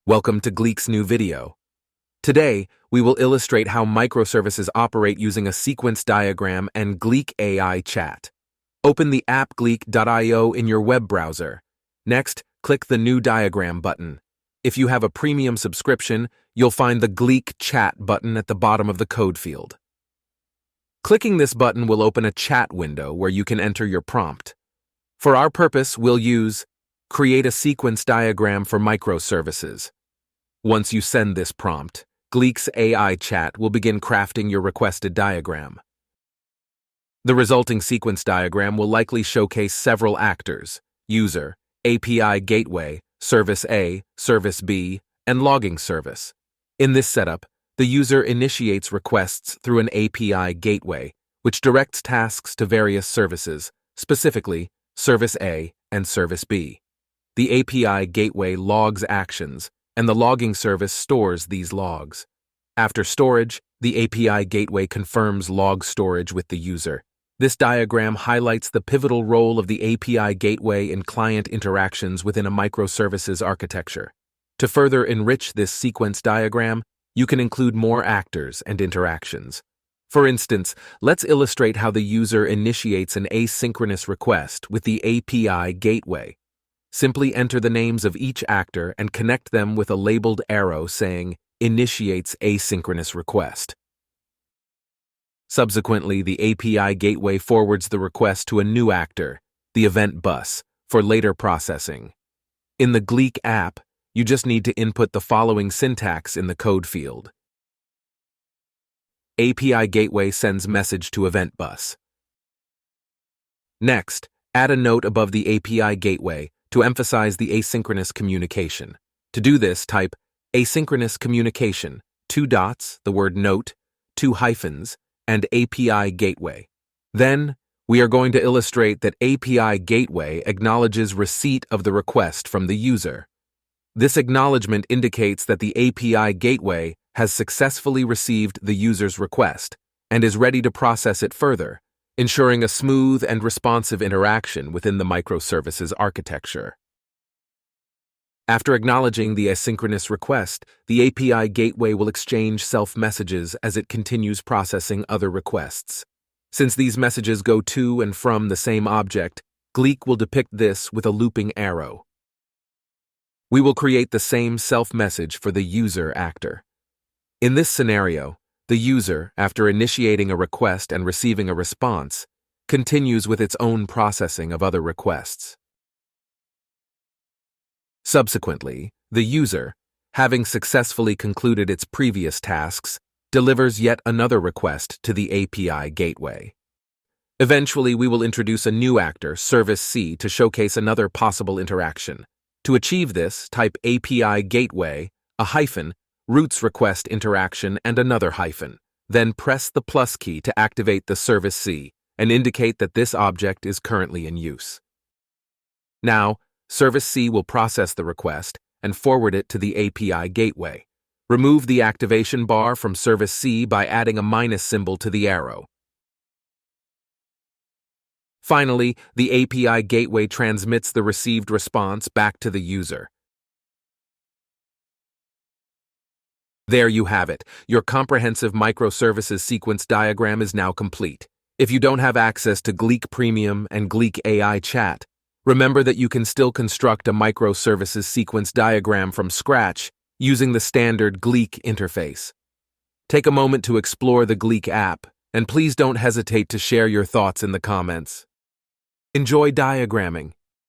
Welcome to Gleek's new video. Today, we will illustrate how microservices operate using a sequence diagram and Gleek AI chat. Open the app gleek.io in your web browser. Next, click the New Diagram button. If you have a premium subscription, you'll find the Gleek Chat button at the bottom of the code field. Clicking this button will open a chat window where you can enter your prompt. For our purpose, we'll use Create a sequence diagram for microservices. Once you send this prompt, Gleek's AI chat will begin crafting your requested diagram. The resulting sequence diagram will likely showcase several actors: user, API gateway, service A, service B, and logging service. In this setup, the user initiates requests through an API gateway, which directs tasks to various services, specifically service A and service B. The API gateway logs actions, and the logging service stores these logs. After storage, the API gateway confirms log storage with the user. This diagram highlights the pivotal role of the API gateway in client interactions within a microservices architecture. To further enrich this sequence diagram, you can include more actors and interactions. For instance, let's illustrate how the user initiates an asynchronous request with the API gateway. Simply enter the names of each actor and connect them with a labeled arrow saying "Initiates asynchronous request." Subsequently, the API gateway forwards the request to a new actor, the event bus, for later processing. In the Gleek app, you just need to input the following syntax in the code field. API gateway sends message to event bus. Next, add a note above the API gateway to emphasize the asynchronous communication. To do this, type asynchronous communication, 2 dots, the word note, 2 hyphens, and API gateway. Then, we are going to illustrate that API gateway acknowledges receipt of the request from the user. This acknowledgement indicates that the API gateway has successfully received the user's request and is ready to process it further, ensuring a smooth and responsive interaction within the microservices architecture. After acknowledging the asynchronous request, the API gateway will exchange self-messages as it continues processing other requests. Since these messages go to and from the same object, Gleek will depict this with a looping arrow. We will create the same self-message for the user actor. In this scenario, the user, after initiating a request and receiving a response, continues with its own processing of other requests. Subsequently, the user, having successfully concluded its previous tasks, delivers yet another request to the API gateway. Eventually, we will introduce a new actor, service C, to showcase another possible interaction. To achieve this, type API gateway, a hyphen, roots request interaction, and another hyphen. Then press the plus key to activate the service C and indicate that this object is currently in use. Now, service C will process the request and forward it to the API gateway. Remove the activation bar from service C by adding a minus symbol to the arrow. Finally, the API gateway transmits the received response back to the user. There you have it. Your comprehensive microservices sequence diagram is now complete. If you don't have access to Gleek Premium and Gleek AI Chat, remember that you can still construct a microservices sequence diagram from scratch using the standard Gleek interface. Take a moment to explore the Gleek app, and please don't hesitate to share your thoughts in the comments. Enjoy diagramming.